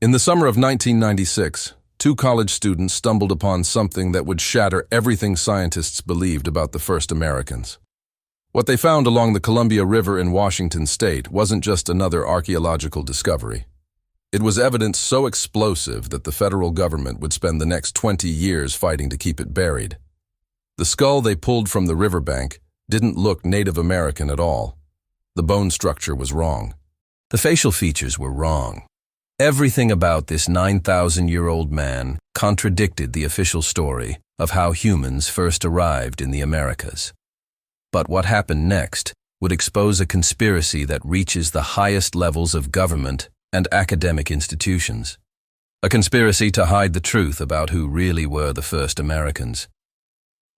In the summer of 1996, two college students stumbled upon something that would shatter everything scientists believed about the first Americans. What they found along the Columbia River in Washington state wasn't just another archaeological discovery. It was evidence so explosive that the federal government would spend the next 20 years fighting to keep it buried. The skull they pulled from the riverbank didn't look Native American at all. The bone structure was wrong. The facial features were wrong. Everything about this 9,000-year-old man contradicted the official story of how humans first arrived in the Americas. But what happened next would expose a conspiracy that reaches the highest levels of government and academic institutions. A conspiracy to hide the truth about who really were the first Americans.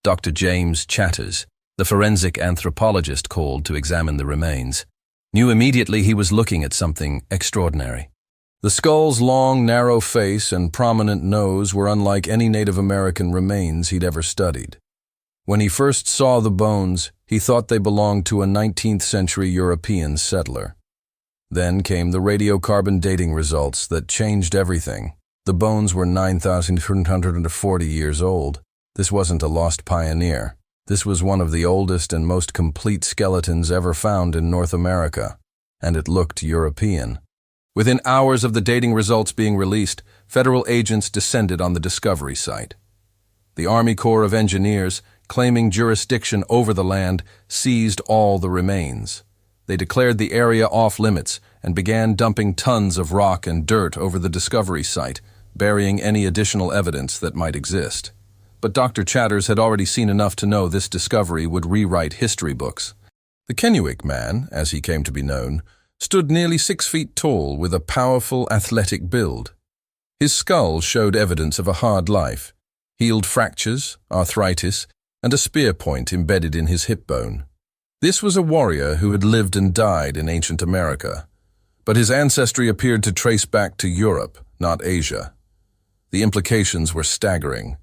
Dr. James Chatters, the forensic anthropologist called to examine the remains, knew immediately he was looking at something extraordinary. The skull's long, narrow face and prominent nose were unlike any Native American remains he'd ever studied. When he first saw the bones, he thought they belonged to a 19th-century European settler. Then came the radiocarbon dating results that changed everything. The bones were 9,340 years old. This wasn't a lost pioneer. This was one of the oldest and most complete skeletons ever found in North America, and it looked European. Within hours of the dating results being released, federal agents descended on the discovery site. The Army Corps of Engineers, claiming jurisdiction over the land, seized all the remains. They declared the area off-limits and began dumping tons of rock and dirt over the discovery site, burying any additional evidence that might exist. But Dr. Chatters had already seen enough to know this discovery would rewrite history books. The Kennewick Man, as he came to be known, stood nearly 6 feet tall with a powerful, athletic build. His skull showed evidence of a hard life, healed fractures, arthritis, and a spear point embedded in his hip bone. This was a warrior who had lived and died in ancient America, but his ancestry appeared to trace back to Europe, not Asia. The implications were staggering.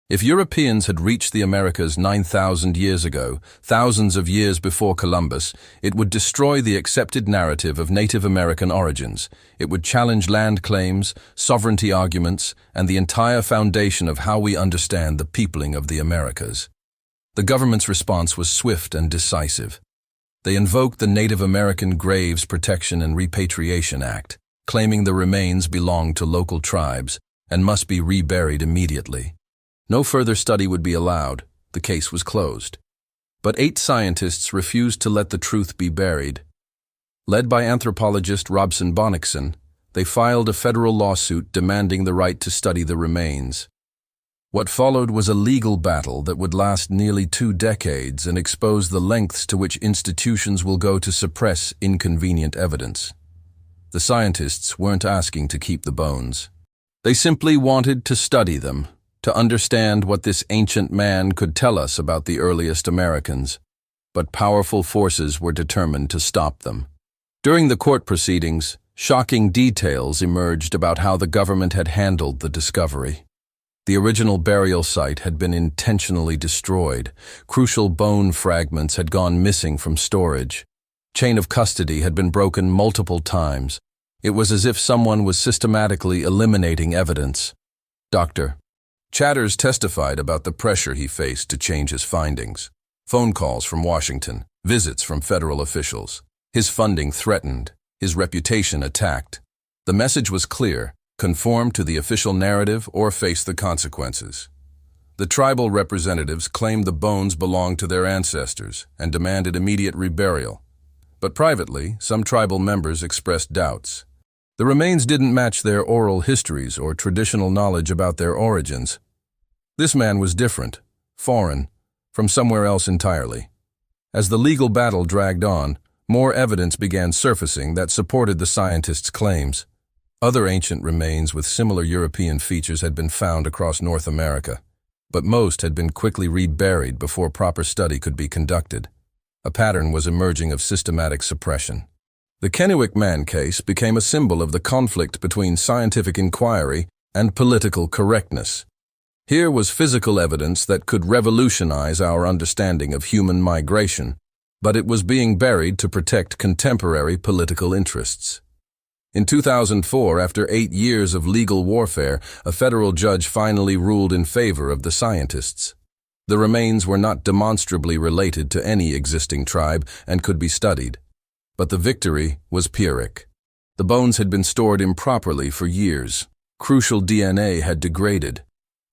If Europeans had reached the Americas 9,000 years ago, thousands of years before Columbus, it would destroy the accepted narrative of Native American origins. It would challenge land claims, sovereignty arguments, and the entire foundation of how we understand the peopling of the Americas. The government's response was swift and decisive. They invoked the Native American Graves Protection and Repatriation Act, claiming the remains belonged to local tribes and must be reburied immediately. No further study would be allowed. The case was closed. But 8 scientists refused to let the truth be buried. Led by anthropologist Robson Bonnickson, they filed a federal lawsuit demanding the right to study the remains. What followed was a legal battle that would last nearly 2 decades and expose the lengths to which institutions will go to suppress inconvenient evidence. The scientists weren't asking to keep the bones. They simply wanted to study them, to understand what this ancient man could tell us about the earliest Americans. But powerful forces were determined to stop them. During the court proceedings, shocking details emerged about how the government had handled the discovery. The original burial site had been intentionally destroyed. Crucial bone fragments had gone missing from storage. Chain of custody had been broken multiple times. It was as if someone was systematically eliminating evidence. Dr. Chatters testified about the pressure he faced to change his findings. Phone calls from Washington, visits from federal officials. His funding threatened, his reputation attacked. The message was clear: conform to the official narrative or face the consequences. The tribal representatives claimed the bones belonged to their ancestors and demanded immediate reburial. But privately, some tribal members expressed doubts. The remains didn't match their oral histories or traditional knowledge about their origins. This man was different, foreign, from somewhere else entirely. As the legal battle dragged on, more evidence began surfacing that supported the scientists' claims. Other ancient remains with similar European features had been found across North America, but most had been quickly reburied before proper study could be conducted. A pattern was emerging of systematic suppression. The Kennewick Man case became a symbol of the conflict between scientific inquiry and political correctness. Here was physical evidence that could revolutionize our understanding of human migration, but it was being buried to protect contemporary political interests. In 2004, after 8 years of legal warfare, a federal judge finally ruled in favor of the scientists. The remains were not demonstrably related to any existing tribe and could be studied. But the victory was Pyrrhic. The bones had been stored improperly for years. Crucial DNA had degraded.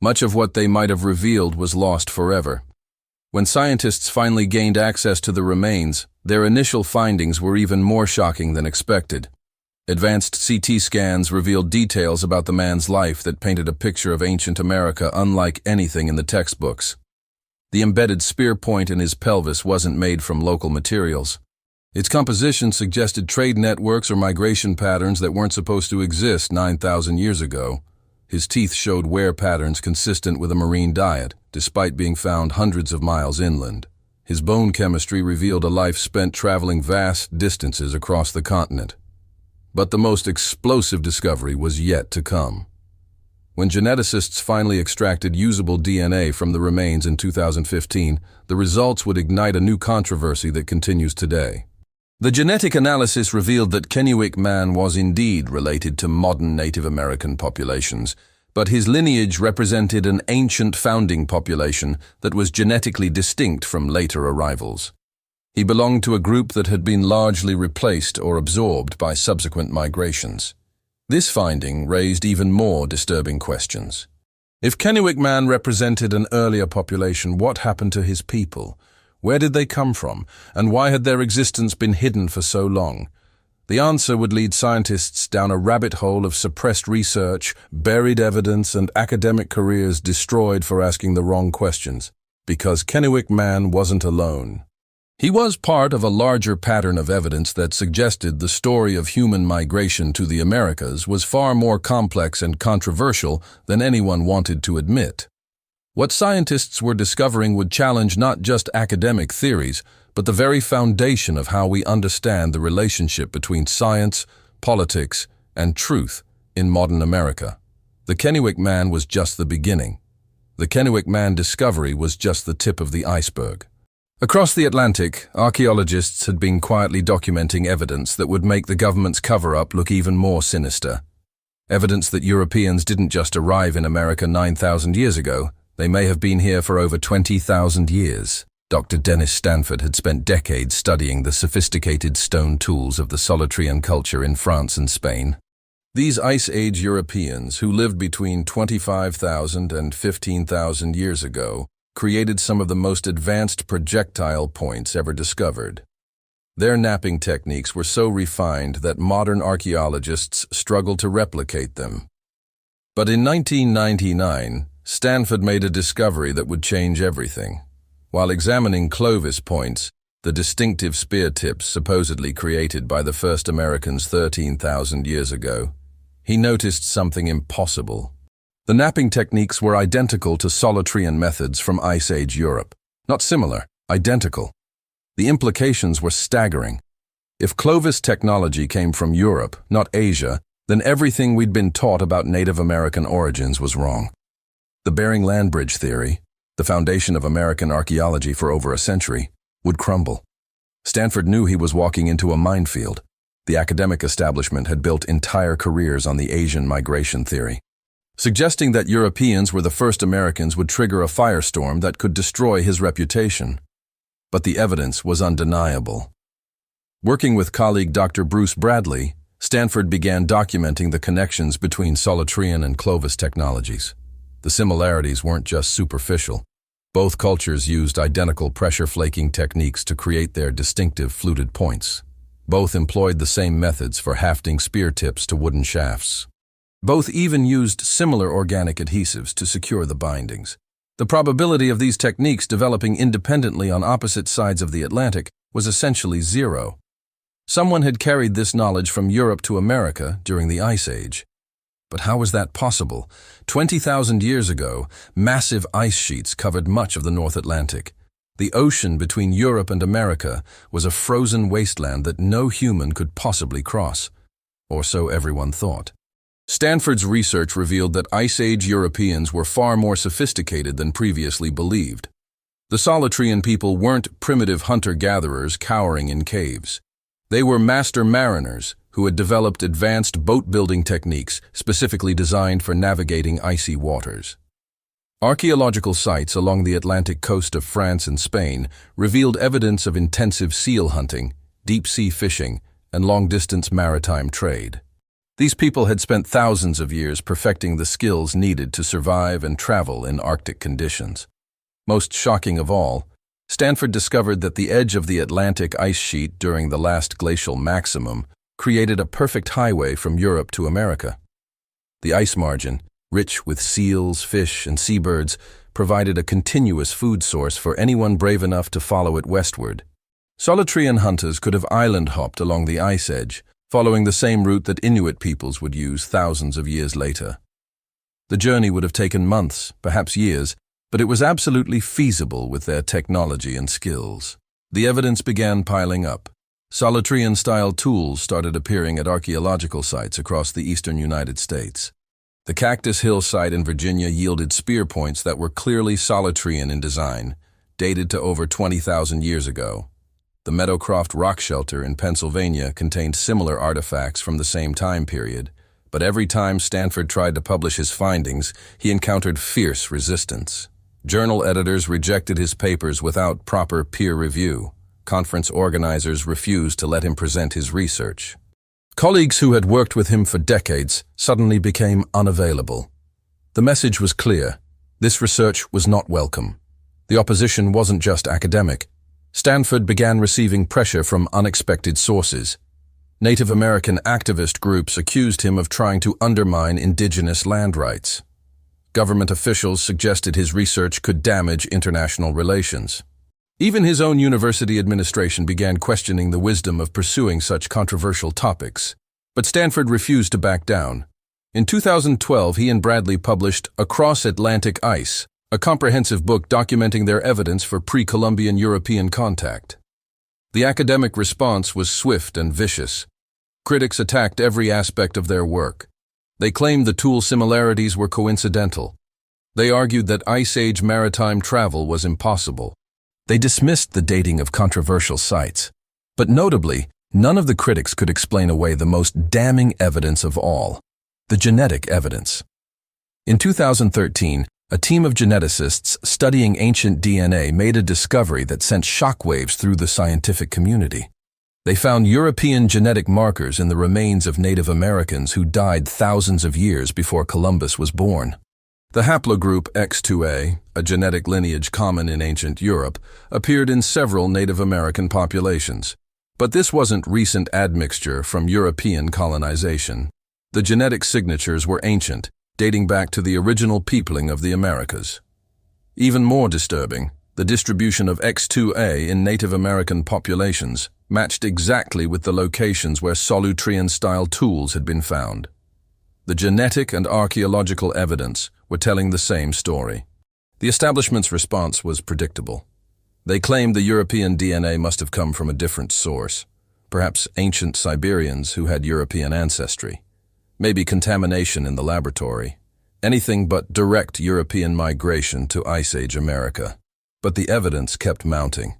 Much of what they might have revealed was lost forever. When scientists finally gained access to the remains, their initial findings were even more shocking than expected. Advanced CT scans revealed details about the man's life that painted a picture of ancient America unlike anything in the textbooks. The embedded spear point in his pelvis wasn't made from local materials. Its composition suggested trade networks or migration patterns that weren't supposed to exist 9,000 years ago. His teeth showed wear patterns consistent with a marine diet, despite being found hundreds of miles inland. His bone chemistry revealed a life spent traveling vast distances across the continent. But the most explosive discovery was yet to come. When geneticists finally extracted usable DNA from the remains in 2015, the results would ignite a new controversy that continues today. The genetic analysis revealed that Kennewick Man was indeed related to modern Native American populations, but his lineage represented an ancient founding population that was genetically distinct from later arrivals. He belonged to a group that had been largely replaced or absorbed by subsequent migrations. This finding raised even more disturbing questions. If Kennewick Man represented an earlier population, what happened to his people? Where did they come from, and why had their existence been hidden for so long? The answer would lead scientists down a rabbit hole of suppressed research, buried evidence, and academic careers destroyed for asking the wrong questions. Because Kennewick Man wasn't alone. He was part of a larger pattern of evidence that suggested the story of human migration to the Americas was far more complex and controversial than anyone wanted to admit. What scientists were discovering would challenge not just academic theories, but the very foundation of how we understand the relationship between science, politics, and truth in modern America. The Kennewick Man was just the beginning. The Kennewick Man discovery was just the tip of the iceberg. Across the Atlantic, archaeologists had been quietly documenting evidence that would make the government's cover-up look even more sinister. Evidence that Europeans didn't just arrive in America 9,000 years ago, they may have been here for over 20,000 years. Dr. Dennis Stanford had spent decades studying the sophisticated stone tools of the Solutrean culture in France and Spain. These Ice Age Europeans, who lived between 25,000 and 15,000 years ago, created some of the most advanced projectile points ever discovered. Their napping techniques were so refined that modern archaeologists struggle to replicate them. But in 1999, Stanford made a discovery that would change everything. While examining Clovis points, the distinctive spear tips supposedly created by the first Americans 13,000 years ago, he noticed something impossible. The napping techniques were identical to Solutrean methods from Ice Age Europe. Not similar, identical. The implications were staggering. If Clovis technology came from Europe, not Asia, then everything we'd been taught about Native American origins was wrong. The Bering Land Bridge theory, the foundation of American archaeology for over a century, would crumble. Stanford knew he was walking into a minefield. The academic establishment had built entire careers on the Asian migration theory. Suggesting that Europeans were the first Americans would trigger a firestorm that could destroy his reputation. But the evidence was undeniable. Working with colleague Dr. Bruce Bradley, Stanford began documenting the connections between Solutrean and Clovis technologies. The similarities weren't just superficial. Both cultures used identical pressure flaking techniques to create their distinctive fluted points. Both employed the same methods for hafting spear tips to wooden shafts. Both even used similar organic adhesives to secure the bindings. The probability of these techniques developing independently on opposite sides of the Atlantic was essentially zero. Someone had carried this knowledge from Europe to America during the Ice Age. But how was that possible? 20,000 years ago, massive ice sheets covered much of the North Atlantic. The ocean between Europe and America was a frozen wasteland that no human could possibly cross. Or so everyone thought. Stanford's research revealed that Ice Age Europeans were far more sophisticated than previously believed. The Solutrean people weren't primitive hunter-gatherers cowering in caves. They were master mariners who had developed advanced boat-building techniques specifically designed for navigating icy waters. Archaeological sites along the Atlantic coast of France and Spain revealed evidence of intensive seal hunting, deep-sea fishing, and long-distance maritime trade. These people had spent thousands of years perfecting the skills needed to survive and travel in Arctic conditions. Most shocking of all, Stanford discovered that the edge of the Atlantic ice sheet during the last glacial maximum created a perfect highway from Europe to America. The ice margin, rich with seals, fish, and seabirds, provided a continuous food source for anyone brave enough to follow it westward. Solutrean hunters could have island-hopped along the ice edge, following the same route that Inuit peoples would use thousands of years later. The journey would have taken months, perhaps years, but it was absolutely feasible with their technology and skills. The evidence began piling up. Solutrean-style tools started appearing at archaeological sites across the eastern United States. The Cactus Hill site in Virginia yielded spear points that were clearly Solutrean in design, dated to over 20,000 years ago. The Meadowcroft rock shelter in Pennsylvania contained similar artifacts from the same time period, but every time Stanford tried to publish his findings, he encountered fierce resistance. Journal editors rejected his papers without proper peer review. Conference organizers refused to let him present his research. Colleagues who had worked with him for decades suddenly became unavailable. The message was clear. This research was not welcome. The opposition wasn't just academic. Stanford began receiving pressure from unexpected sources. Native American activist groups accused him of trying to undermine indigenous land rights. Government officials suggested his research could damage international relations. Even his own university administration began questioning the wisdom of pursuing such controversial topics. But Stanford refused to back down. In 2012, he and Bradley published Across Atlantic Ice, a comprehensive book documenting their evidence for pre-Columbian European contact. The academic response was swift and vicious. Critics attacked every aspect of their work. They claimed the tool similarities were coincidental. They argued that Ice Age maritime travel was impossible. They dismissed the dating of controversial sites. But notably, none of the critics could explain away the most damning evidence of all, the genetic evidence. In 2013, a team of geneticists studying ancient DNA made a discovery that sent shockwaves through the scientific community. They found European genetic markers in the remains of Native Americans who died thousands of years before Columbus was born. The haplogroup X2A, a genetic lineage common in ancient Europe, appeared in several Native American populations. But this wasn't recent admixture from European colonization. The genetic signatures were ancient, dating back to the original peopling of the Americas. Even more disturbing, the distribution of X2A in Native American populations matched exactly with the locations where Solutrean-style tools had been found. The genetic and archaeological evidence were telling the same story. The establishment's response was predictable. They claimed the European DNA must have come from a different source, perhaps ancient Siberians who had European ancestry. Maybe contamination in the laboratory. Anything but direct European migration to Ice Age America. But the evidence kept mounting.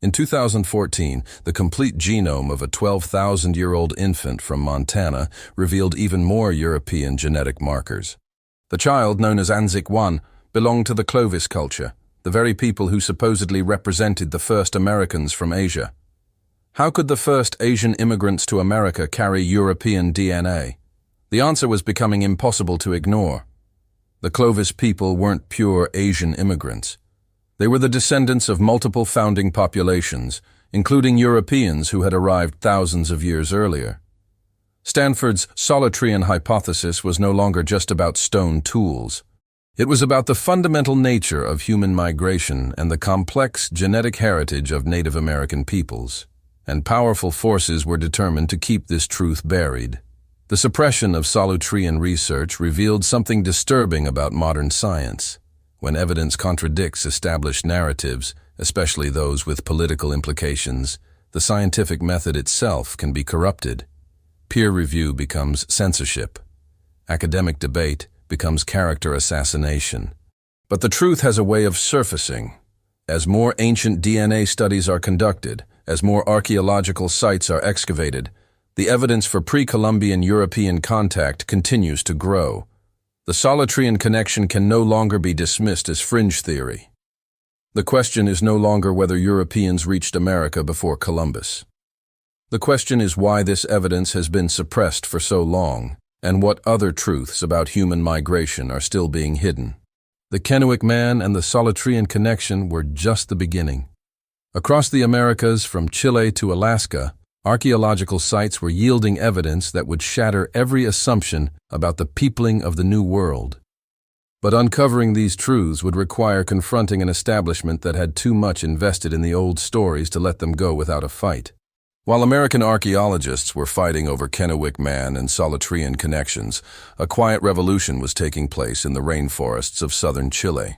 In 2014, the complete genome of a 12,000-year-old infant from Montana revealed even more European genetic markers. The child, known as Anzic I, belonged to the Clovis culture, the very people who supposedly represented the first Americans from Asia. How could the first Asian immigrants to America carry European DNA? The answer was becoming impossible to ignore. The Clovis people weren't pure Asian immigrants. They were the descendants of multiple founding populations, including Europeans who had arrived thousands of years earlier. Stanford's Solutrean hypothesis was no longer just about stone tools. It was about the fundamental nature of human migration and the complex genetic heritage of Native American peoples. And powerful forces were determined to keep this truth buried. The suppression of Solutrean research revealed something disturbing about modern science. When evidence contradicts established narratives, especially those with political implications, the scientific method itself can be corrupted. Peer review becomes censorship. Academic debate becomes character assassination. But the truth has a way of surfacing. As more ancient DNA studies are conducted, as more archaeological sites are excavated, The evidence for pre-Columbian European contact continues to grow. The Solutrean connection can no longer be dismissed as fringe theory. The question is no longer whether Europeans reached America before Columbus. The question is why this evidence has been suppressed for so long, and what other truths about human migration are still being hidden. The Kennewick Man and the Solutrean connection were just the beginning. Across the Americas, from Chile to Alaska, archaeological sites were yielding evidence that would shatter every assumption about the peopling of the New World. But uncovering these truths would require confronting an establishment that had too much invested in the old stories to let them go without a fight. While American archaeologists were fighting over Kennewick Man and Solutrean connections, a quiet revolution was taking place in the rainforests of southern Chile.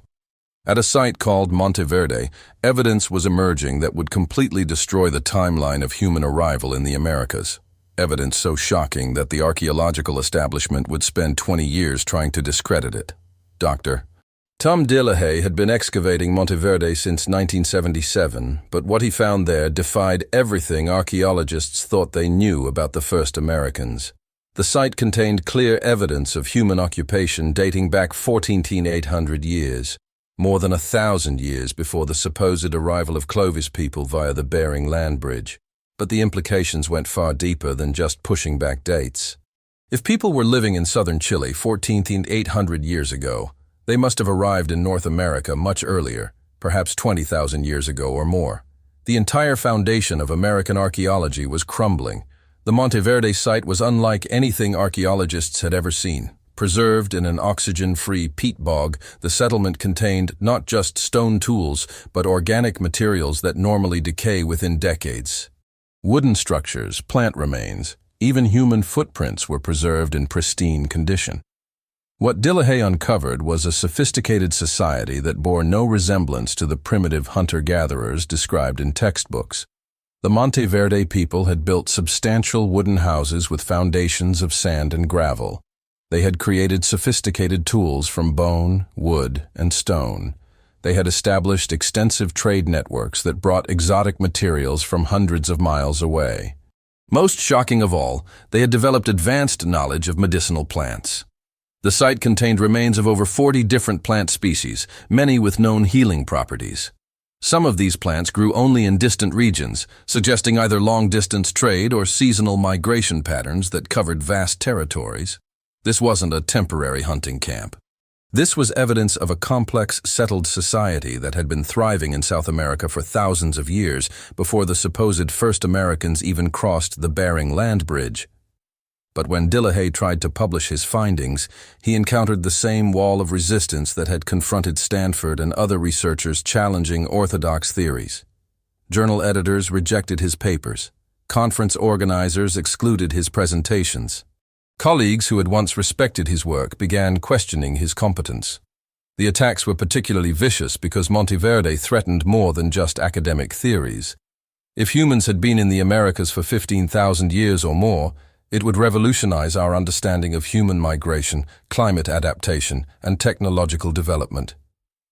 At a site called Monte Verde, evidence was emerging that would completely destroy the timeline of human arrival in the Americas. Evidence so shocking that the archaeological establishment would spend 20 years trying to discredit it. Dr. Tom Dillehay had been excavating Monte Verde since 1977, but what he found there defied everything archaeologists thought they knew about the first Americans. The site contained clear evidence of human occupation dating back 14,800 years. More than 1,000 years before the supposed arrival of Clovis people via the Bering Land Bridge. But the implications went far deeper than just pushing back dates. If people were living in southern Chile 14,800 years ago, they must have arrived in North America much earlier, perhaps 20,000 years ago or more. The entire foundation of American archaeology was crumbling. The Monte Verde site was unlike anything archaeologists had ever seen. Preserved in an oxygen-free peat bog, the settlement contained not just stone tools, but organic materials that normally decay within decades. Wooden structures, plant remains, even human footprints were preserved in pristine condition. What Dillehay uncovered was a sophisticated society that bore no resemblance to the primitive hunter-gatherers described in textbooks. The Monte Verde people had built substantial wooden houses with foundations of sand and gravel. They had created sophisticated tools from bone, wood, and stone. They had established extensive trade networks that brought exotic materials from hundreds of miles away. Most shocking of all, they had developed advanced knowledge of medicinal plants. The site contained remains of over 40 different plant species, many with known healing properties. Some of these plants grew only in distant regions, suggesting either long-distance trade or seasonal migration patterns that covered vast territories. This wasn't a temporary hunting camp. This was evidence of a complex, settled society that had been thriving in South America for thousands of years before the supposed first Americans even crossed the Bering Land Bridge. But when Dillehay tried to publish his findings, he encountered the same wall of resistance that had confronted Stanford and other researchers challenging orthodox theories. Journal editors rejected his papers. Conference organizers excluded his presentations. Colleagues who had once respected his work began questioning his competence. The attacks were particularly vicious because Monte Verde threatened more than just academic theories. If humans had been in the Americas for 15,000 years or more, it would revolutionize our understanding of human migration, climate adaptation, and technological development.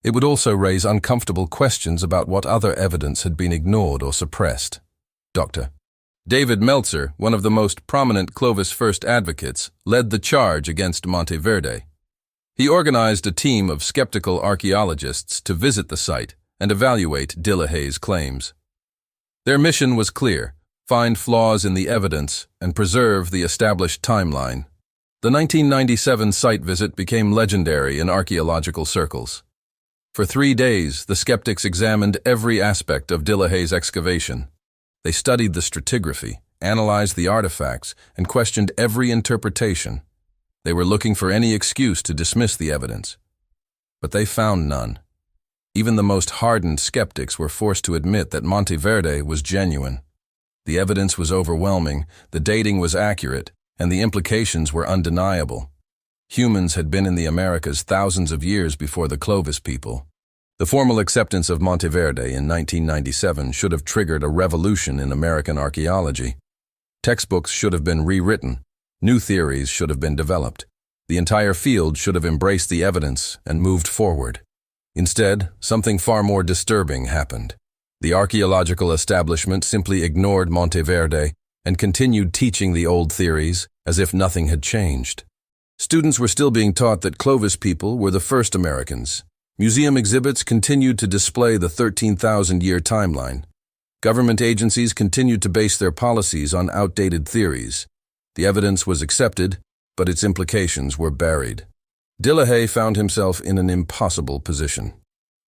It would also raise uncomfortable questions about what other evidence had been ignored or suppressed. Dr. David Meltzer, one of the most prominent Clovis First advocates, led the charge against Monte Verde. He organized a team of skeptical archaeologists to visit the site and evaluate Dillehay's claims. Their mission was clear: find flaws in the evidence and preserve the established timeline. The 1997 site visit became legendary in archaeological circles. For 3 days, the skeptics examined every aspect of Dillehay's excavation. They studied the stratigraphy, analyzed the artifacts, and questioned every interpretation. They were looking for any excuse to dismiss the evidence. But they found none. Even the most hardened skeptics were forced to admit that Monte Verde was genuine. The evidence was overwhelming, the dating was accurate, and the implications were undeniable. Humans had been in the Americas thousands of years before the Clovis people. The formal acceptance of Monte Verde in 1997 should have triggered a revolution in American archaeology. Textbooks should have been rewritten. New theories should have been developed. The entire field should have embraced the evidence and moved forward. Instead, something far more disturbing happened. The archaeological establishment simply ignored Monte Verde and continued teaching the old theories as if nothing had changed. Students were still being taught that Clovis people were the first Americans. Museum exhibits continued to display the 13,000-year timeline. Government agencies continued to base their policies on outdated theories. The evidence was accepted, but its implications were buried. Delahaye found himself in an impossible position.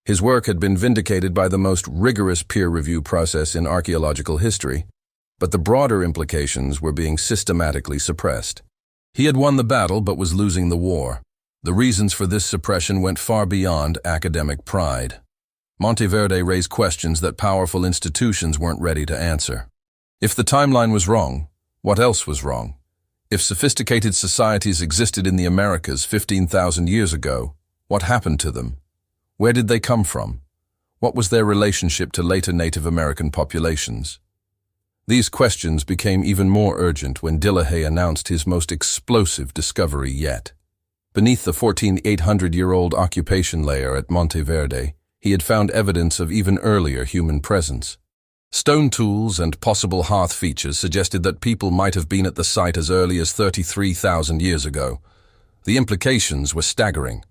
His work had been vindicated by the most rigorous peer review process in archaeological history, but the broader implications were being systematically suppressed. He had won the battle but was losing the war. The reasons for this suppression went far beyond academic pride. Monte Verde raised questions that powerful institutions weren't ready to answer. If the timeline was wrong, what else was wrong? If sophisticated societies existed in the Americas 15,000 years ago, what happened to them? Where did they come from? What was their relationship to later Native American populations? These questions became even more urgent when Delahaye announced his most explosive discovery yet. Beneath the 14,800-year-old occupation layer at Monte Verde, he had found evidence of even earlier human presence. Stone tools and possible hearth features suggested that people might have been at the site as early as 33,000 years ago. The implications were staggering.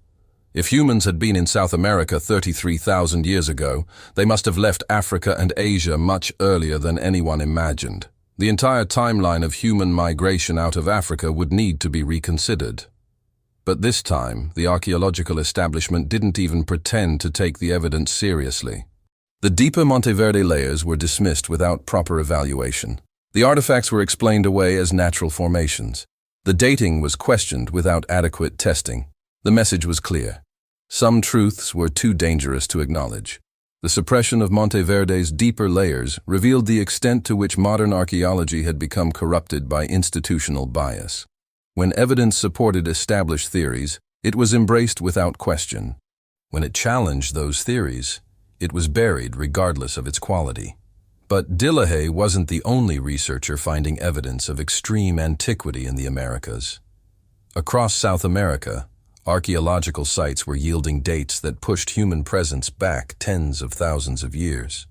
If humans had been in South America 33,000 years ago, they must have left Africa and Asia much earlier than anyone imagined. The entire timeline of human migration out of Africa would need to be reconsidered. But this time, the archaeological establishment didn't even pretend to take the evidence seriously. The deeper Monte Verde layers were dismissed without proper evaluation. The artifacts were explained away as natural formations. The dating was questioned without adequate testing. The message was clear. Some truths were too dangerous to acknowledge. The suppression of Monte Verde's deeper layers revealed the extent to which modern archaeology had become corrupted by institutional bias. When evidence supported established theories, it was embraced without question. When it challenged those theories, it was buried regardless of its quality. But Delahaye wasn't the only researcher finding evidence of extreme antiquity in the Americas. Across South America, archaeological sites were yielding dates that pushed human presence back tens of thousands of years.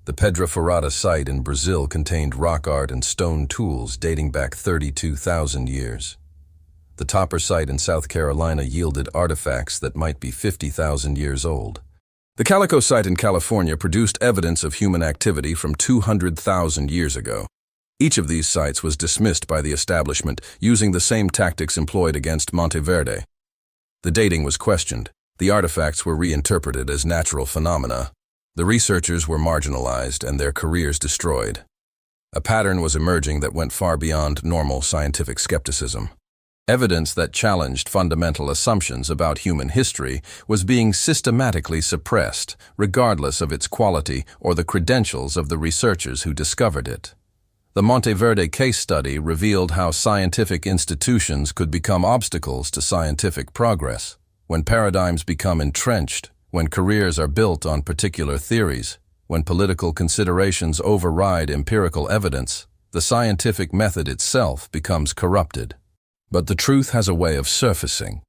The Pedra Furada site in Brazil contained rock art and stone tools dating back 32,000 years. The Topper site in South Carolina yielded artifacts that might be 50,000 years old. The Calico site in California produced evidence of human activity from 200,000 years ago. Each of these sites was dismissed by the establishment using the same tactics employed against Monte Verde. The dating was questioned. The artifacts were reinterpreted as natural phenomena. The researchers were marginalized and their careers destroyed. A pattern was emerging that went far beyond normal scientific skepticism. Evidence that challenged fundamental assumptions about human history was being systematically suppressed, regardless of its quality or the credentials of the researchers who discovered it. The Monte Verde case study revealed how scientific institutions could become obstacles to scientific progress. When paradigms become entrenched, when careers are built on particular theories, when political considerations override empirical evidence, the scientific method itself becomes corrupted. But the truth has a way of surfacing.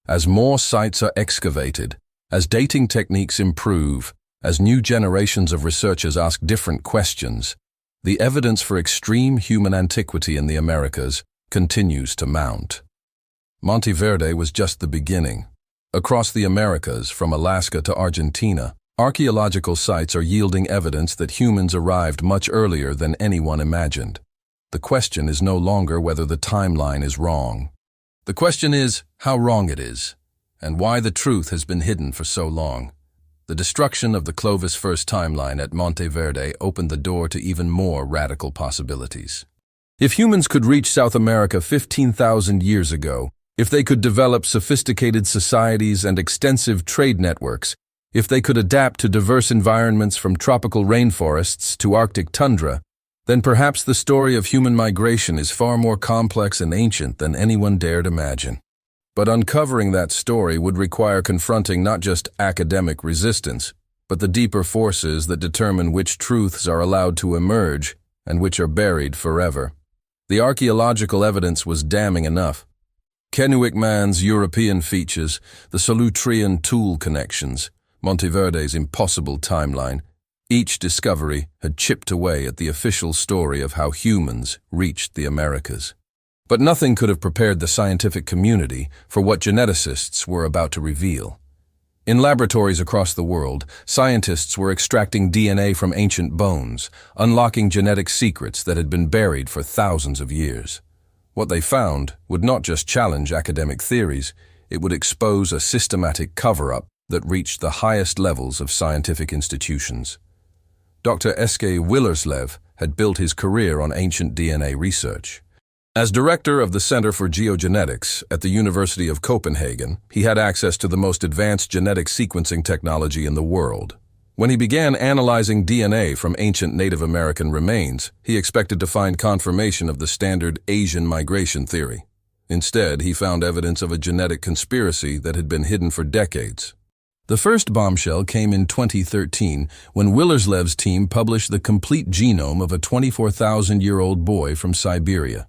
As more sites are excavated, as dating techniques improve, as new generations of researchers ask different questions, the evidence for extreme human antiquity in the Americas continues to mount. Monte Verde was just the beginning. Across the Americas, from Alaska to Argentina, archaeological sites are yielding evidence that humans arrived much earlier than anyone imagined. The question is no longer whether the timeline is wrong. The question is how wrong it is, and why the truth has been hidden for so long. The destruction of the Clovis first timeline at Monte Verde opened the door to even more radical possibilities. If humans could reach South America 15,000 years ago, if they could develop sophisticated societies and extensive trade networks, if they could adapt to diverse environments from tropical rainforests to Arctic tundra, then perhaps the story of human migration is far more complex and ancient than anyone dared imagine. But uncovering that story would require confronting not just academic resistance, but the deeper forces that determine which truths are allowed to emerge and which are buried forever. The archaeological evidence was damning enough. Kennewick Man's European features, the Solutrean tool connections, Monte Verde's impossible timeline, Each discovery had chipped away at the official story of how humans reached the Americas. But nothing could have prepared the scientific community for what geneticists were about to reveal. In laboratories across the world, scientists were extracting DNA from ancient bones, unlocking genetic secrets that had been buried for thousands of years. What they found would not just challenge academic theories, it would expose a systematic cover-up that reached the highest levels of scientific institutions. Dr. Eske Willerslev had built his career on ancient DNA research. As director of the Center for Geogenetics at the University of Copenhagen, he had access to the most advanced genetic sequencing technology in the world. When he began analyzing DNA from ancient Native American remains, he expected to find confirmation of the standard Asian migration theory. Instead, he found evidence of a genetic conspiracy that had been hidden for decades. The first bombshell came in 2013 when Willerslev's team published the complete genome of a 24,000-year-old boy from Siberia.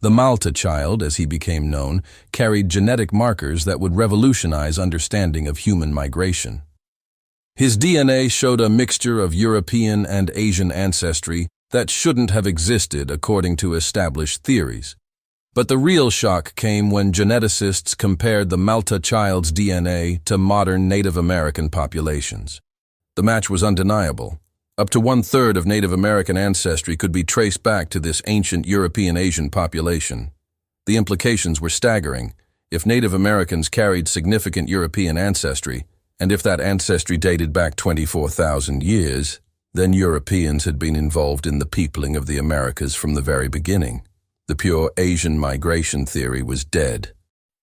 The Malta child, as he became known, carried genetic markers that would revolutionize understanding of human migration. His DNA showed a mixture of European and Asian ancestry that shouldn't have existed according to established theories. But the real shock came when geneticists compared the Malta child's DNA to modern Native American populations. The match was undeniable. Up to 1/3 of Native American ancestry could be traced back to this ancient European-Asian population. The implications were staggering. If Native Americans carried significant European ancestry, and if that ancestry dated back 24,000 years, then Europeans had been involved in the peopling of the Americas from the very beginning. The pure Asian migration theory was dead.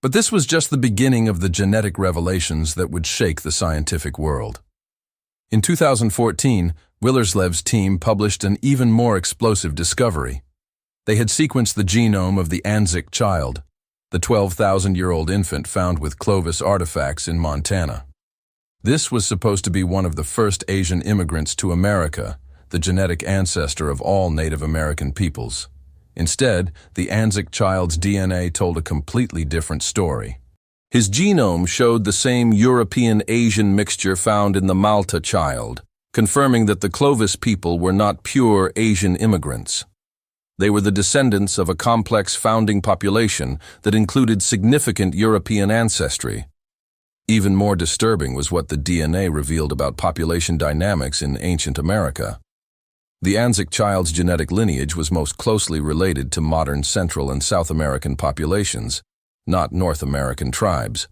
But this was just the beginning of the genetic revelations that would shake the scientific world. In 2014, Willerslev's team published an even more explosive discovery. They had sequenced the genome of the Anzac child, the 12,000-year-old infant found with Clovis artifacts in Montana. This was supposed to be one of the first Asian immigrants to America, the genetic ancestor of all Native American peoples. Instead, the Anzac child's DNA told a completely different story. His genome showed the same European-Asian mixture found in the Malta child, confirming that the Clovis people were not pure Asian immigrants. They were the descendants of a complex founding population that included significant European ancestry. Even more disturbing was what the DNA revealed about population dynamics in ancient America. The Anzac child's genetic lineage was most closely related to modern Central and South American populations, not North American tribes.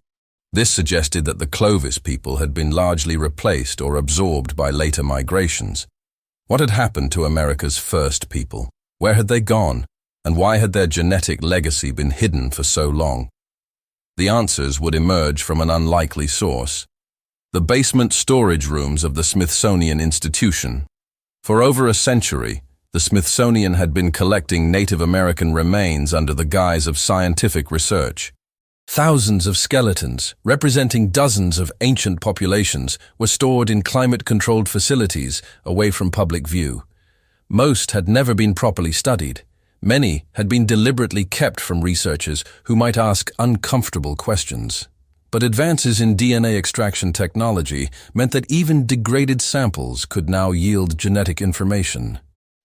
This suggested that the Clovis people had been largely replaced or absorbed by later migrations. What had happened to America's first people? Where had they gone? And why had their genetic legacy been hidden for so long? The answers would emerge from an unlikely source: the basement storage rooms of the Smithsonian Institution. For over a century, the Smithsonian had been collecting Native American remains under the guise of scientific research. Thousands of skeletons, representing dozens of ancient populations, were stored in climate-controlled facilities away from public view. Most had never been properly studied. Many had been deliberately kept from researchers who might ask uncomfortable questions. But advances in DNA extraction technology meant that even degraded samples could now yield genetic information.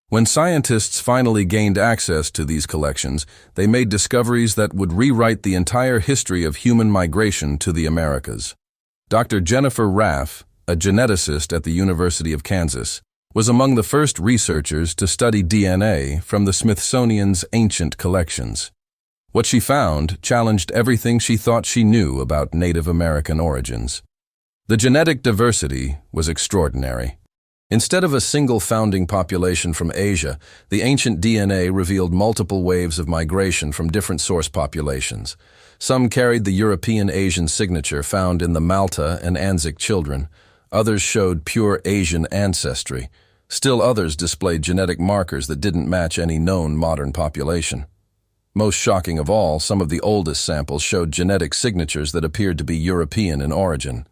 When scientists finally gained access to these collections, they made discoveries that would rewrite the entire history of human migration to the Americas. Dr. Jennifer Raff, a geneticist at the University of Kansas, was among the first researchers to study DNA from the Smithsonian's ancient collections. What she found challenged everything she thought she knew about Native American origins. The genetic diversity was extraordinary. Instead of a single founding population from Asia, the ancient DNA revealed multiple waves of migration from different source populations. Some carried the European-Asian signature found in the Malta and Anzac children. Others showed pure Asian ancestry. Still others displayed genetic markers that didn't match any known modern population. Most shocking of all, some of the oldest samples showed genetic signatures that appeared to be European in origin.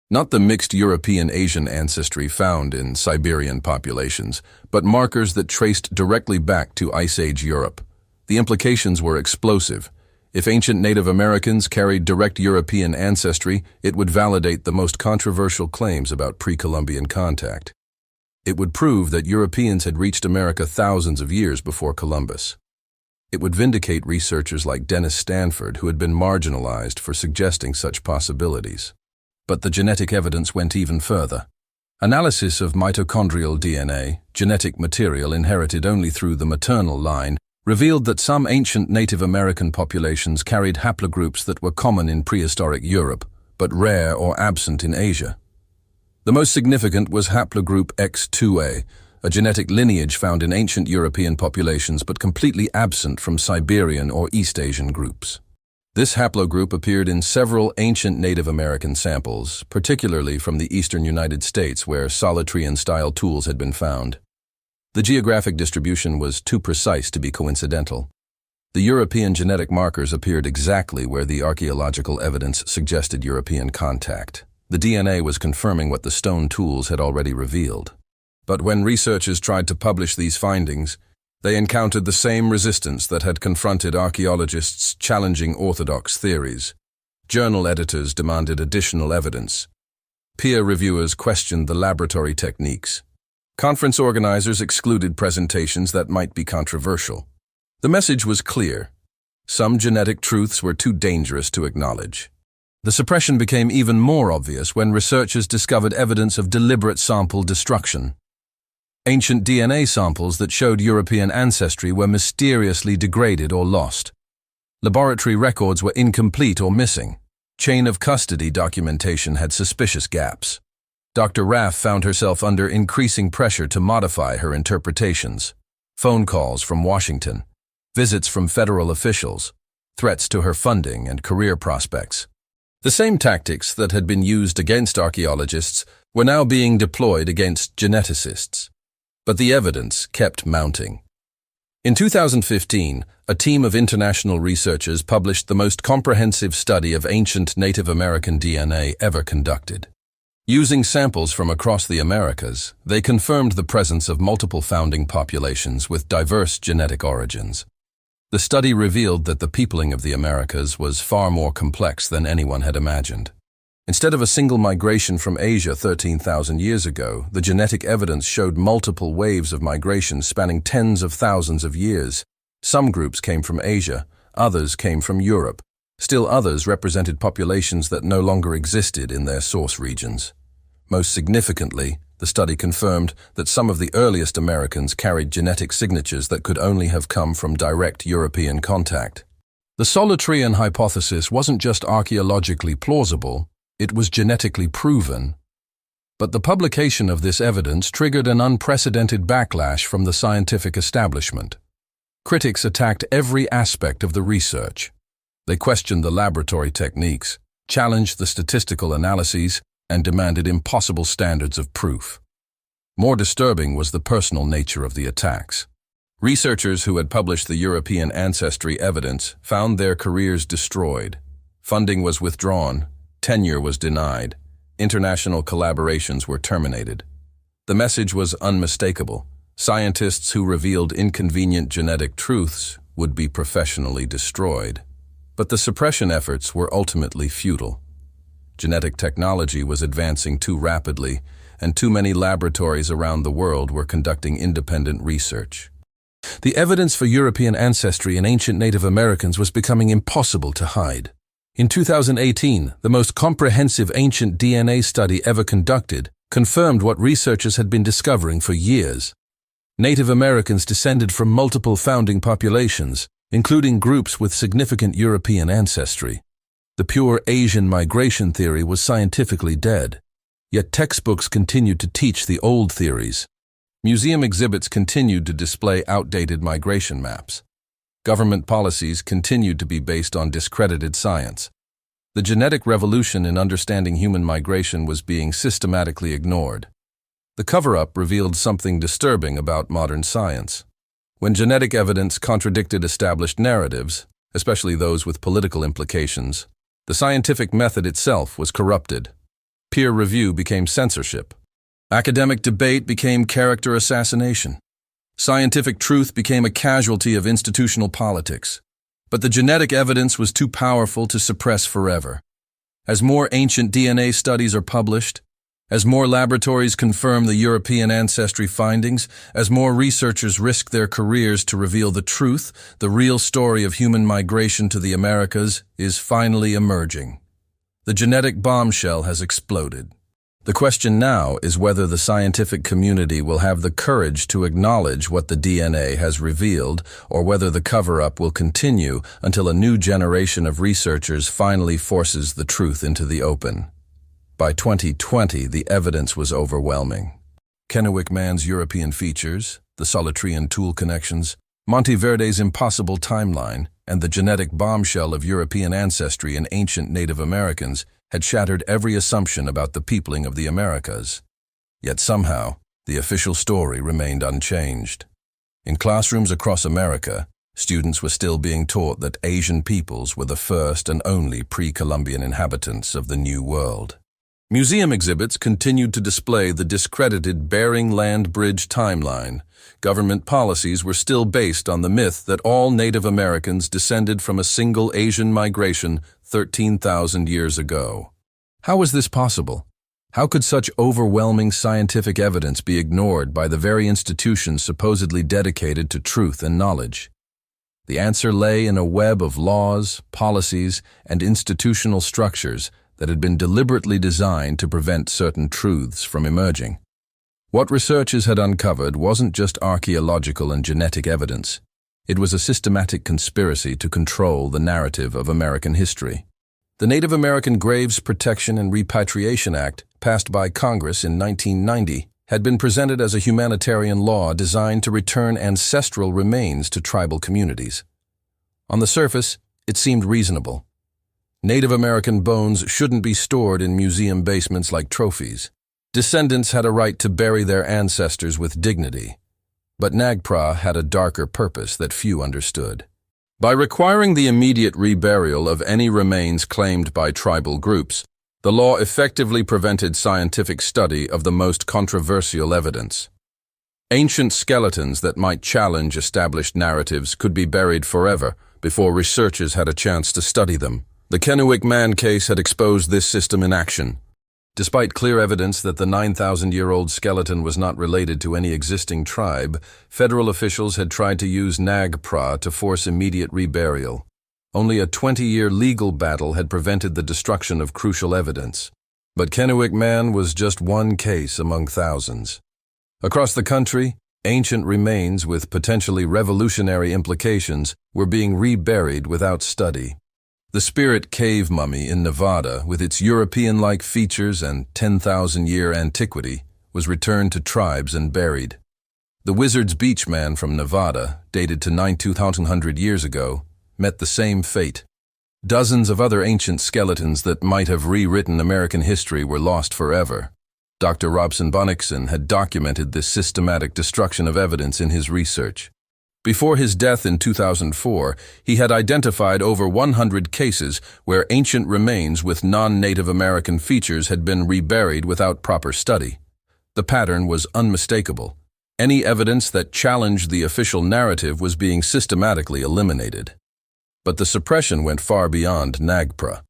Not the mixed European-Asian ancestry found in Siberian populations, but markers that traced directly back to Ice Age Europe. The implications were explosive. If ancient Native Americans carried direct European ancestry, it would validate the most controversial claims about pre-Columbian contact. It would prove that Europeans had reached America thousands of years before Columbus. It would vindicate researchers like Dennis Stanford, who had been marginalized for suggesting such possibilities. But the genetic evidence went even further. Analysis of mitochondrial DNA, genetic material inherited only through the maternal line, revealed that some ancient Native American populations carried haplogroups that were common in prehistoric Europe, but rare or absent in Asia. The most significant was haplogroup X2A, a genetic lineage found in ancient European populations but completely absent from Siberian or East Asian groups. This haplogroup appeared in several ancient Native American samples, particularly from the eastern United States where Solutrean-style tools had been found. The geographic distribution was too precise to be coincidental. The European genetic markers appeared exactly where the archaeological evidence suggested European contact. The DNA was confirming what the stone tools had already revealed. But when researchers tried to publish these findings, they encountered the same resistance that had confronted archaeologists challenging orthodox theories. Journal editors demanded additional evidence. Peer reviewers questioned the laboratory techniques. Conference organizers excluded presentations that might be controversial. The message was clear. Some genetic truths were too dangerous to acknowledge. The suppression became even more obvious when researchers discovered evidence of deliberate sample destruction. Ancient DNA samples that showed European ancestry were mysteriously degraded or lost. Laboratory records were incomplete or missing. Chain of custody documentation had suspicious gaps. Dr. Raff found herself under increasing pressure to modify her interpretations. Phone calls from Washington, visits from federal officials, threats to her funding and career prospects. The same tactics that had been used against archaeologists were now being deployed against geneticists. But the evidence kept mounting. In 2015, a team of international researchers published the most comprehensive study of ancient Native American DNA ever conducted. Using samples from across the Americas, they confirmed the presence of multiple founding populations with diverse genetic origins. The study revealed that the peopling of the Americas was far more complex than anyone had imagined. Instead of a single migration from Asia 13,000 years ago, the genetic evidence showed multiple waves of migration spanning tens of thousands of years. Some groups came from Asia, others came from Europe. Still others represented populations that no longer existed in their source regions. Most significantly, the study confirmed that some of the earliest Americans carried genetic signatures that could only have come from direct European contact. The Solutrean hypothesis wasn't just archaeologically plausible, it was genetically proven. But the publication of this evidence triggered an unprecedented backlash from the scientific establishment. Critics attacked every aspect of the research. They questioned the laboratory techniques, challenged the statistical analyses, and demanded impossible standards of proof. More disturbing was the personal nature of the attacks. Researchers who had published the European ancestry evidence found their careers destroyed. Funding was withdrawn, tenure was denied, international collaborations were terminated. The message was unmistakable. Scientists who revealed inconvenient genetic truths would be professionally destroyed. But the suppression efforts were ultimately futile. Genetic technology was advancing too rapidly, and too many laboratories around the world were conducting independent research. The evidence for European ancestry in ancient Native Americans was becoming impossible to hide. In 2018, the most comprehensive ancient DNA study ever conducted confirmed what researchers had been discovering for years. Native Americans descended from multiple founding populations, including groups with significant European ancestry. The pure Asian migration theory was scientifically dead, yet textbooks continued to teach the old theories. Museum exhibits continued to display outdated migration maps. Government policies continued to be based on discredited science. The genetic revolution in understanding human migration was being systematically ignored. The cover-up revealed something disturbing about modern science. When genetic evidence contradicted established narratives, especially those with political implications, the scientific method itself was corrupted. Peer review became censorship. Academic debate became character assassination. Scientific truth became a casualty of institutional politics. But the genetic evidence was too powerful to suppress forever. As more ancient DNA studies are published, As more laboratories confirm the European ancestry findings, as more researchers risk their careers to reveal the truth, the real story of human migration to the Americas is finally emerging. The genetic bombshell has exploded. The question now is whether the scientific community will have the courage to acknowledge what the DNA has revealed, or whether the cover-up will continue until a new generation of researchers finally forces the truth into the open. By 2020, the evidence was overwhelming. Kennewick Man's European features, the Solutrean tool connections, Monte Verde's impossible timeline, and the genetic bombshell of European ancestry in ancient Native Americans had shattered every assumption about the peopling of the Americas. Yet somehow, the official story remained unchanged. In classrooms across America, students were still being taught that Asian peoples were the first and only pre-Columbian inhabitants of the New World. Museum exhibits continued to display the discredited Bering Land Bridge timeline. Government policies were still based on the myth that all Native Americans descended from a single Asian migration 13,000 years ago. How was this possible? How could such overwhelming scientific evidence be ignored by the very institutions supposedly dedicated to truth and knowledge? The answer lay in a web of laws, policies, and institutional structures that had been deliberately designed to prevent certain truths from emerging. What researchers had uncovered wasn't just archaeological and genetic evidence. It was a systematic conspiracy to control the narrative of American history. The Native American Graves Protection and Repatriation Act, passed by Congress in 1990, had been presented as a humanitarian law designed to return ancestral remains to tribal communities. On the surface, it seemed reasonable. Native American bones shouldn't be stored in museum basements like trophies. Descendants had a right to bury their ancestors with dignity. But NAGPRA had a darker purpose that few understood. By requiring the immediate reburial of any remains claimed by tribal groups, the law effectively prevented scientific study of the most controversial evidence. Ancient skeletons that might challenge established narratives could be buried forever before researchers had a chance to study them. The Kennewick Man case had exposed this system in action. Despite clear evidence that the 9,000-year-old skeleton was not related to any existing tribe, federal officials had tried to use NAGPRA to force immediate reburial. Only a 20-year legal battle had prevented the destruction of crucial evidence. But Kennewick Man was just one case among thousands. Across the country, ancient remains with potentially revolutionary implications were being reburied without study. The Spirit Cave mummy in Nevada, with its European-like features and 10,000-year antiquity, was returned to tribes and buried. The Wizard's Beach Man from Nevada, dated to 9,200 years ago, met the same fate. Dozens of other ancient skeletons that might have rewritten American history were lost forever. Dr. Robson Bunnickson had documented this systematic destruction of evidence in his research. Before his death in 2004, he had identified over 100 cases where ancient remains with non-Native American features had been reburied without proper study. The pattern was unmistakable. Any evidence that challenged the official narrative was being systematically eliminated. But the suppression went far beyond NAGPRA.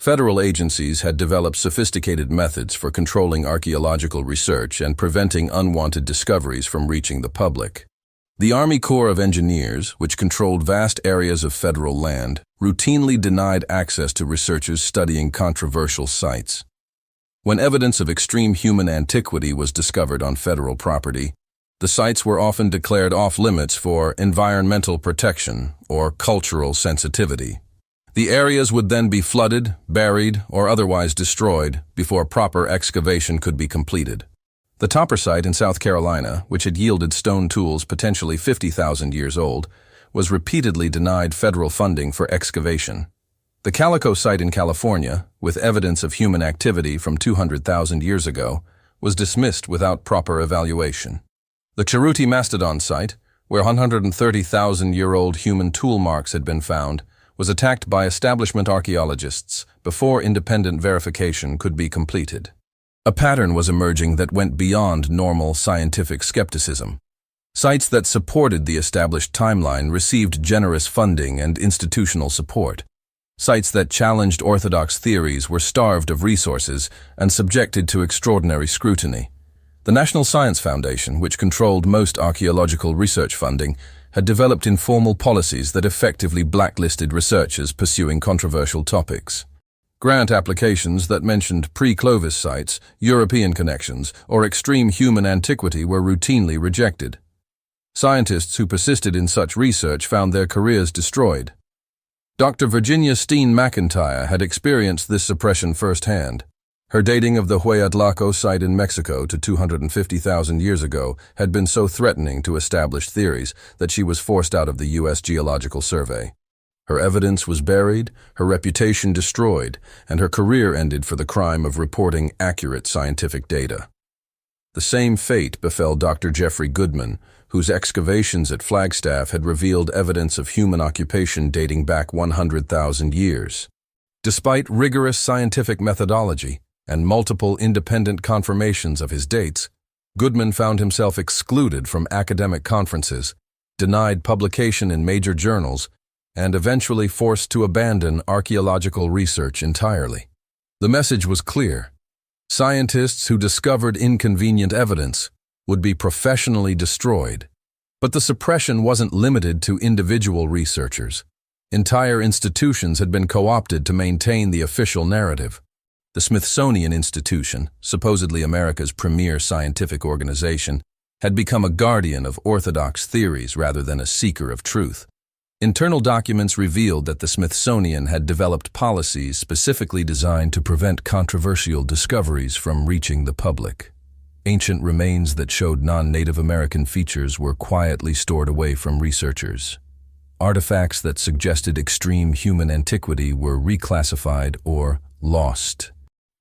Federal agencies had developed sophisticated methods for controlling archaeological research and preventing unwanted discoveries from reaching the public. The Army Corps of Engineers, which controlled vast areas of federal land, routinely denied access to researchers studying controversial sites. When evidence of extreme human antiquity was discovered on federal property, the sites were often declared off-limits for environmental protection or cultural sensitivity. The areas would then be flooded, buried, or otherwise destroyed before proper excavation could be completed. The Topper site in South Carolina, which had yielded stone tools potentially 50,000 years old, was repeatedly denied federal funding for excavation. The Calico site in California, with evidence of human activity from 200,000 years ago, was dismissed without proper evaluation. The Cheruti Mastodon site, where 130,000-year-old human tool marks had been found, was attacked by establishment archaeologists before independent verification could be completed. A pattern was emerging that went beyond normal scientific skepticism. Sites that supported the established timeline received generous funding and institutional support. Sites that challenged orthodox theories were starved of resources and subjected to extraordinary scrutiny. The National Science Foundation, which controlled most archaeological research funding, had developed informal policies that effectively blacklisted researchers pursuing controversial topics. Grant applications that mentioned pre-Clovis sites, European connections, or extreme human antiquity were routinely rejected. Scientists who persisted in such research found their careers destroyed. Dr. Virginia Steen McIntyre had experienced this suppression firsthand. Her dating of the Hueyatlaco site in Mexico to 250,000 years ago had been so threatening to established theories that she was forced out of the U.S. Geological Survey. Her evidence was buried, her reputation destroyed, and her career ended for the crime of reporting accurate scientific data. The same fate befell Dr. Jeffrey Goodman, whose excavations at Flagstaff had revealed evidence of human occupation dating back 100,000 years. Despite rigorous scientific methodology and multiple independent confirmations of his dates, Goodman found himself excluded from academic conferences, denied publication in major journals, and eventually forced to abandon archaeological research entirely. The message was clear. Scientists who discovered inconvenient evidence would be professionally destroyed. But the suppression wasn't limited to individual researchers. Entire institutions had been co-opted to maintain the official narrative. The Smithsonian Institution, supposedly America's premier scientific organization, had become a guardian of orthodox theories rather than a seeker of truth. Internal documents revealed that the Smithsonian had developed policies specifically designed to prevent controversial discoveries from reaching the public. Ancient remains that showed non-Native American features were quietly stored away from researchers. Artifacts that suggested extreme human antiquity were reclassified or lost.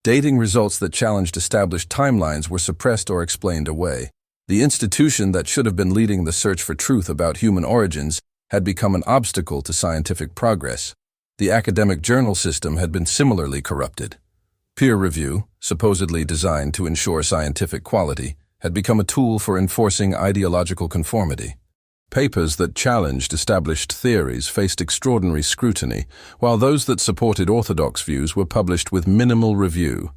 Dating results that challenged established timelines were suppressed or explained away. The institution that should have been leading the search for truth about human origins had become an obstacle to scientific progress. The academic journal system had been similarly corrupted. Peer review, supposedly designed to ensure scientific quality, had become a tool for enforcing ideological conformity. Papers that challenged established theories faced extraordinary scrutiny, while those that supported orthodox views were published with minimal review.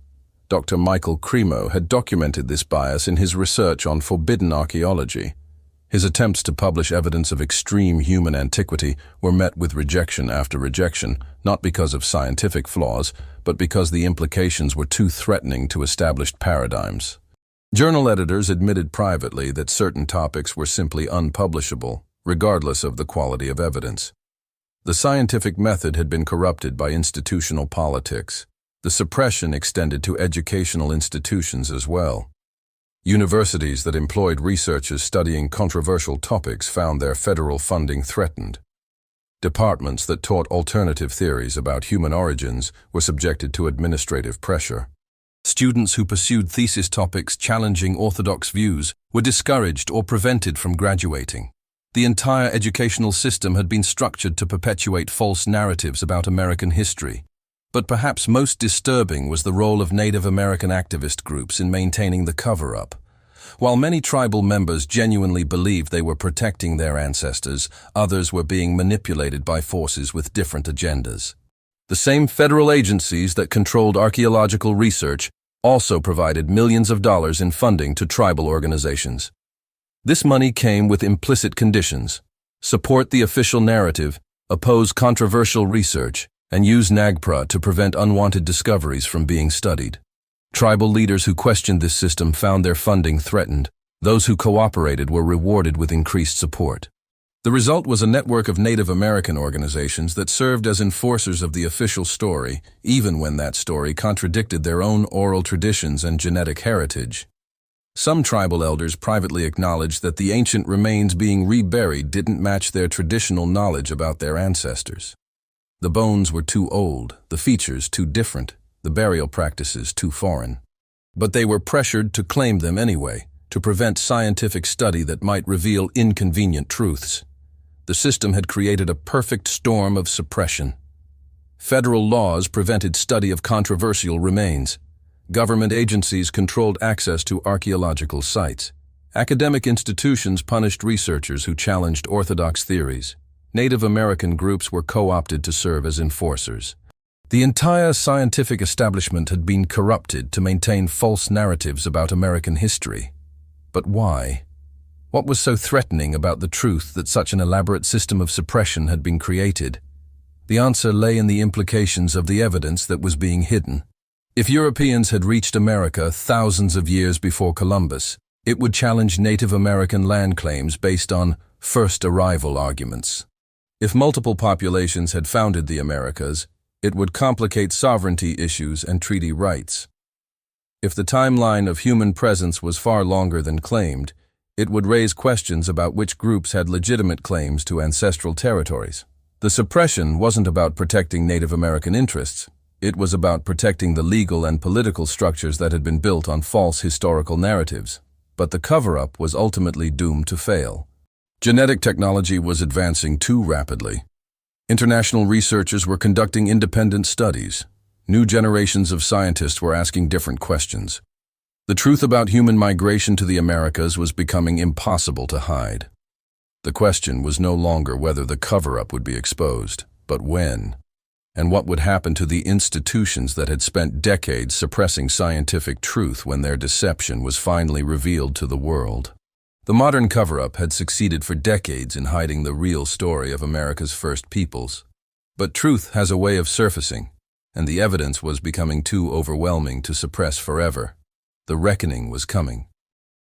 Dr. Michael Cremo had documented this bias in his research on forbidden archaeology. His attempts to publish evidence of extreme human antiquity were met with rejection after rejection, not because of scientific flaws, but because the implications were too threatening to established paradigms. Journal editors admitted privately that certain topics were simply unpublishable, regardless of the quality of evidence. The scientific method had been corrupted by institutional politics. The suppression extended to educational institutions as well. Universities that employed researchers studying controversial topics found their federal funding threatened. Departments that taught alternative theories about human origins were subjected to administrative pressure. Students who pursued thesis topics challenging orthodox views were discouraged or prevented from graduating. The entire educational system had been structured to perpetuate false narratives about American history. But perhaps most disturbing was the role of Native American activist groups in maintaining the cover-up. While many tribal members genuinely believed they were protecting their ancestors, others were being manipulated by forces with different agendas. The same federal agencies that controlled archaeological research also provided millions of dollars in funding to tribal organizations. This money came with implicit conditions: support the official narrative, oppose controversial research, and use NAGPRA to prevent unwanted discoveries from being studied. Tribal leaders who questioned this system found their funding threatened. Those who cooperated were rewarded with increased support. The result was a network of Native American organizations that served as enforcers of the official story, even when that story contradicted their own oral traditions and genetic heritage. Some tribal elders privately acknowledged that the ancient remains being reburied didn't match their traditional knowledge about their ancestors. The bones were too old, the features too different, the burial practices too foreign. But they were pressured to claim them anyway, to prevent scientific study that might reveal inconvenient truths. The system had created a perfect storm of suppression. Federal laws prevented study of controversial remains. Government agencies controlled access to archaeological sites. Academic institutions punished researchers who challenged orthodox theories. Native American groups were co-opted to serve as enforcers. The entire scientific establishment had been corrupted to maintain false narratives about American history. But why? What was so threatening about the truth that such an elaborate system of suppression had been created? The answer lay in the implications of the evidence that was being hidden. If Europeans had reached America thousands of years before Columbus, it would challenge Native American land claims based on first arrival arguments. If multiple populations had founded the Americas, it would complicate sovereignty issues and treaty rights. If the timeline of human presence was far longer than claimed, it would raise questions about which groups had legitimate claims to ancestral territories. The suppression wasn't about protecting Native American interests. It was about protecting the legal and political structures that had been built on false historical narratives. But the cover-up was ultimately doomed to fail. Genetic technology was advancing too rapidly. International researchers were conducting independent studies. New generations of scientists were asking different questions. The truth about human migration to the Americas was becoming impossible to hide. The question was no longer whether the cover-up would be exposed, but when. And what would happen to the institutions that had spent decades suppressing scientific truth when their deception was finally revealed to the world? The modern cover-up had succeeded for decades in hiding the real story of America's first peoples. But truth has a way of surfacing, and the evidence was becoming too overwhelming to suppress forever. The reckoning was coming.